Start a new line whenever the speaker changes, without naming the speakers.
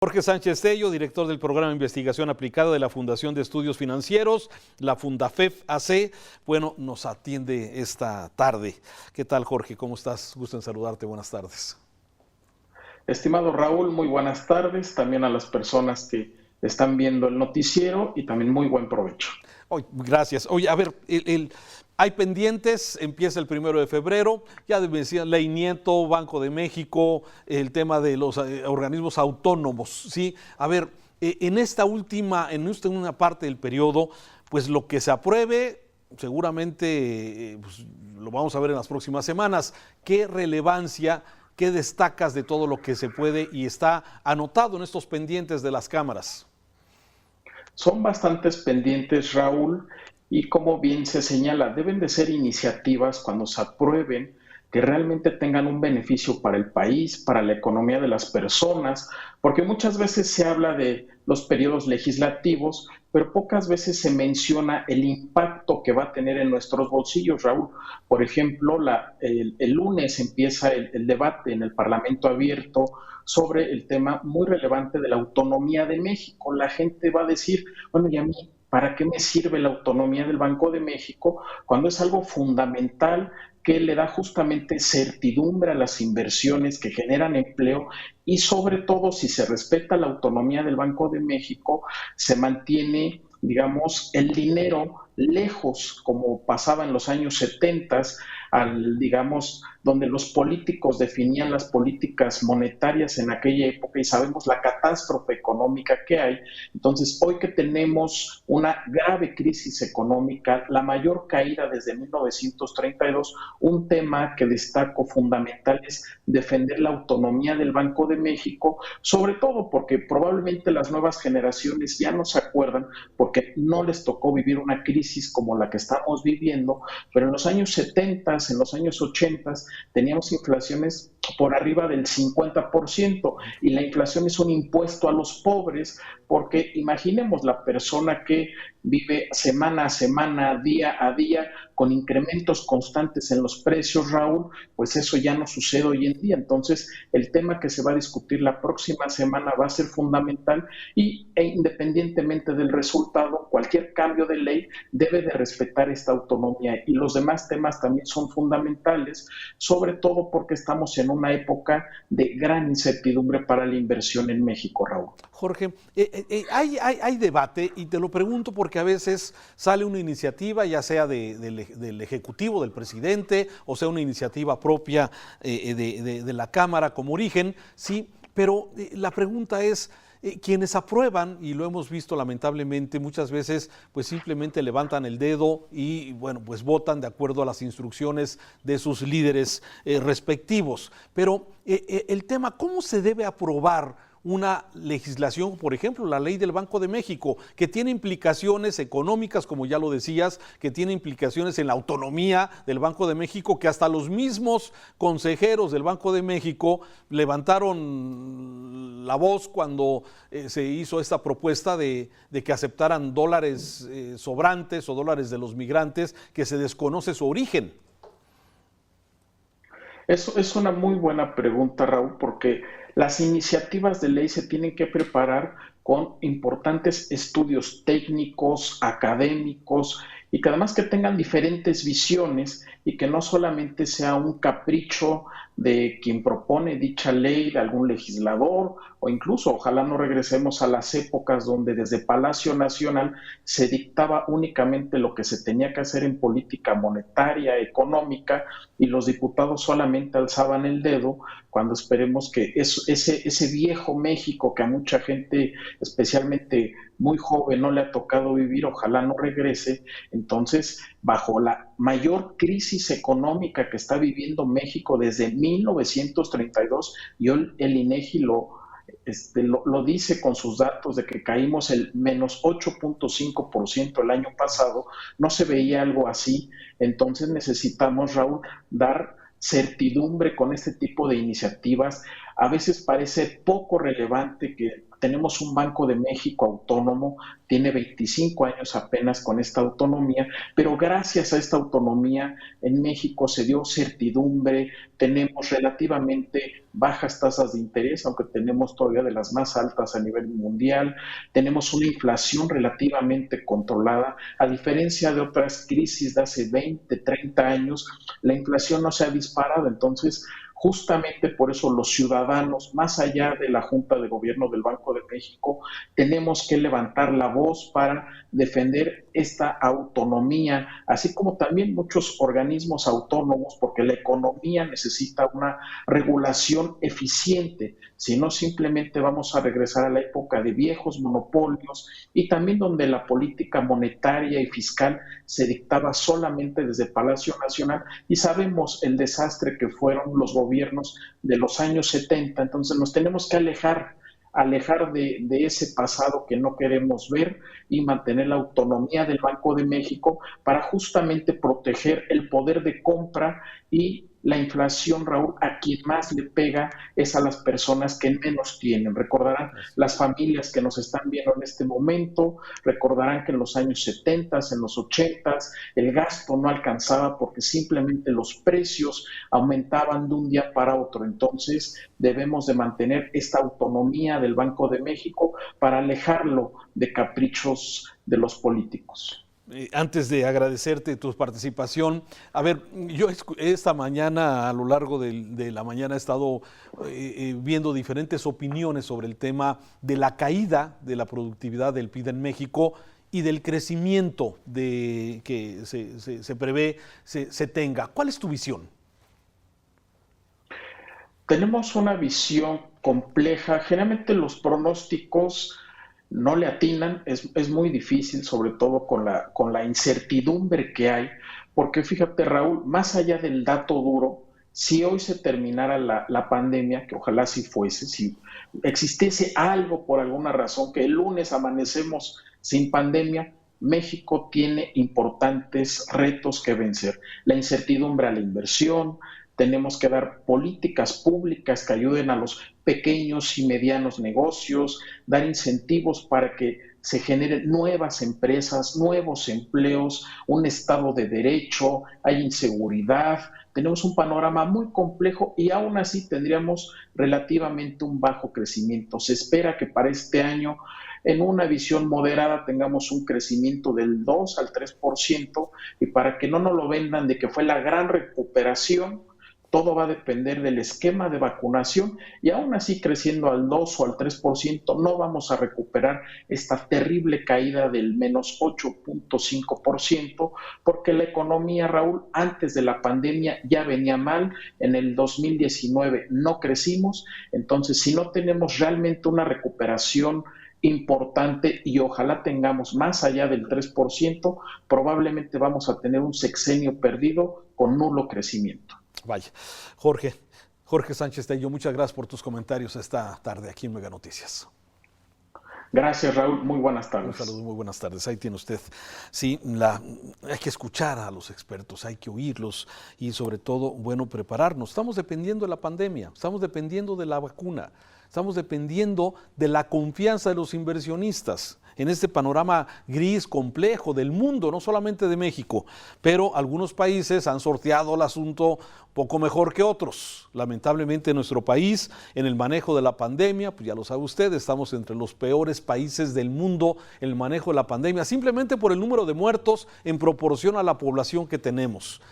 Jorge Sánchez Tello, director del programa de investigación aplicada de la Fundación de Estudios Financieros, la Fundafef AC, bueno, nos atiende esta tarde. ¿Qué tal, Jorge? ¿Cómo estás? Gusto en saludarte. Buenas tardes.
Estimado Raúl, muy buenas tardes. También a las personas que están viendo el noticiero y también muy buen provecho.
Gracias. Oye, a ver, hay pendientes, empieza el 1 de febrero, ya decía Ley Nieto, Banco de México, el tema de los organismos autónomos, ¿sí? A ver, en esta última parte del periodo, pues lo que se apruebe, seguramente pues, lo vamos a ver en las próximas semanas. ¿Qué relevancia, qué destacas de todo lo que se puede y está anotado en estos pendientes de las cámaras?
Son bastantes pendientes, Raúl, y como bien se señala, deben de ser iniciativas cuando se aprueben que realmente tengan un beneficio para el país, para la economía de las personas, porque muchas veces se habla de los periodos legislativos, pero pocas veces se menciona el impacto que va a tener en nuestros bolsillos, Raúl. Por ejemplo, el lunes empieza el debate en el Parlamento abierto sobre el tema muy relevante de la autonomía de México. La gente va a decir, bueno, ¿y a mí para qué me sirve la autonomía del Banco de México cuando es algo fundamental que le da justamente certidumbre a las inversiones que generan empleo y sobre todo si se respeta la autonomía del Banco de México, se mantiene, digamos, el dinero lejos, como pasaba en los años 70, digamos, donde los políticos definían las políticas monetarias en aquella época y sabemos la catástrofe económica que hay. Entonces, hoy que tenemos una grave crisis económica, la mayor caída desde 1932, un tema que destaco fundamental es defender la autonomía del Banco de México, sobre todo porque probablemente las nuevas generaciones ya no se acuerdan porque no les tocó vivir una crisis como la que estamos viviendo, pero en los años 70, en los años 80, teníamos inflaciones por arriba del 50% y la inflación es un impuesto a los pobres porque imaginemos la persona que vive semana a semana, día a día, con incrementos constantes en los precios, Raúl, pues eso ya no sucede hoy en día. Entonces, el tema que se va a discutir la próxima semana va a ser fundamental e independientemente del resultado, cualquier cambio de ley debe de respetar esta autonomía y los demás temas también son fundamentales, sobre todo porque estamos en una época de gran incertidumbre para la inversión en México, Raúl.
Jorge, hay debate y te lo pregunto porque a veces sale una iniciativa, ya sea del Ejecutivo, del presidente, o sea una iniciativa propia de la Cámara como origen, sí, pero la pregunta es, quienes aprueban, y lo hemos visto lamentablemente muchas veces, pues simplemente levantan el dedo y bueno, pues votan de acuerdo a las instrucciones de sus líderes respectivos. Pero el tema, ¿cómo se debe aprobar una legislación, por ejemplo, la ley del Banco de México, que tiene implicaciones económicas, como ya lo decías, que tiene implicaciones en la autonomía del Banco de México, que hasta los mismos consejeros del Banco de México levantaron la voz cuando se hizo esta propuesta de que aceptaran dólares sobrantes o dólares de los migrantes, que se desconoce su origen?
Eso es una muy buena pregunta, Raúl, porque las iniciativas de ley se tienen que preparar con importantes estudios técnicos, académicos y que además que tengan diferentes visiones y que no solamente sea un capricho de quien propone dicha ley, de algún legislador o incluso ojalá no regresemos a las épocas donde desde Palacio Nacional se dictaba únicamente lo que se tenía que hacer en política monetaria, económica y los diputados solamente alzaban el dedo cuando esperemos que ese viejo México que a mucha gente, especialmente muy joven, no le ha tocado vivir, ojalá no regrese. Entonces, bajo la mayor crisis económica que está viviendo México desde 1932, y el INEGI lo dice con sus datos de que caímos el menos 8.5% el año pasado, no se veía algo así. Entonces necesitamos, Raúl, dar certidumbre con este tipo de iniciativas A veces parece poco relevante que tenemos un Banco de México autónomo, tiene 25 años apenas con esta autonomía, pero gracias a esta autonomía en México se dio certidumbre, tenemos relativamente bajas tasas de interés, aunque tenemos todavía de las más altas a nivel mundial, tenemos una inflación relativamente controlada, a diferencia de otras crisis de hace 20, 30 años, la inflación no se ha disparado, entonces justamente por eso los ciudadanos, más allá de la Junta de Gobierno del Banco de México, tenemos que levantar la voz para defender esta autonomía, así como también muchos organismos autónomos, porque la economía necesita una regulación eficiente, si no simplemente vamos a regresar a la época de viejos monopolios y también donde la política monetaria y fiscal se dictaba solamente desde Palacio Nacional y sabemos el desastre que fueron los gobiernos de los años 70, entonces nos tenemos que alejar de ese pasado que no queremos ver y mantener la autonomía del Banco de México para justamente proteger el poder de compra y la inflación, Raúl, a quien más le pega es a las personas que menos tienen. Recordarán las familias que nos están viendo en este momento, recordarán que en los años 70, en los 80, el gasto no alcanzaba porque simplemente los precios aumentaban de un día para otro. Entonces debemos de mantener esta autonomía del Banco de México para alejarlo de caprichos de los políticos.
Antes de agradecerte tu participación, a ver, yo esta mañana, a lo largo de la mañana, he estado viendo diferentes opiniones sobre el tema de la caída de la productividad del PIB en México y del crecimiento que se prevé se tenga. ¿Cuál es tu visión?
Tenemos una visión compleja. Generalmente los pronósticos no le atinan, es muy difícil, sobre todo con la incertidumbre que hay, porque fíjate, Raúl, más allá del dato duro, si hoy se terminara la pandemia, que ojalá sí fuese, si existiese algo por alguna razón, que el lunes amanecemos sin pandemia, México tiene importantes retos que vencer. La incertidumbre a la inversión, tenemos que dar políticas públicas que ayuden a los pequeños y medianos negocios, dar incentivos para que se generen nuevas empresas, nuevos empleos, un estado de derecho, hay inseguridad, tenemos un panorama muy complejo y aún así tendríamos relativamente un bajo crecimiento. Se espera que para este año, en una visión moderada, tengamos un crecimiento del 2 al 3% y para que no nos lo vendan de que fue la gran recuperación, todo va a depender del esquema de vacunación y aún así creciendo al 2 o al 3% no vamos a recuperar esta terrible caída del menos 8.5% porque la economía, Raúl, antes de la pandemia ya venía mal, en el 2019 no crecimos, entonces si no tenemos realmente una recuperación importante y ojalá tengamos más allá del 3%, probablemente vamos a tener un sexenio perdido con nulo crecimiento.
Vaya, Jorge Sánchez Tello, muchas gracias por tus comentarios esta tarde aquí en Mega Noticias.
Gracias, Raúl. Muy buenas tardes.
Un saludo, muy buenas tardes. Ahí tiene usted. Sí, hay que escuchar a los expertos, hay que oírlos y sobre todo, bueno, prepararnos. Estamos dependiendo de la pandemia, estamos dependiendo de la vacuna, estamos dependiendo de la confianza de los inversionistas en este panorama gris, complejo del mundo, no solamente de México, pero algunos países han sorteado el asunto poco mejor que otros. Lamentablemente nuestro país en el manejo de la pandemia, pues ya lo sabe usted, estamos entre los peores países del mundo en el manejo de la pandemia, simplemente por el número de muertos en proporción a la población que tenemos.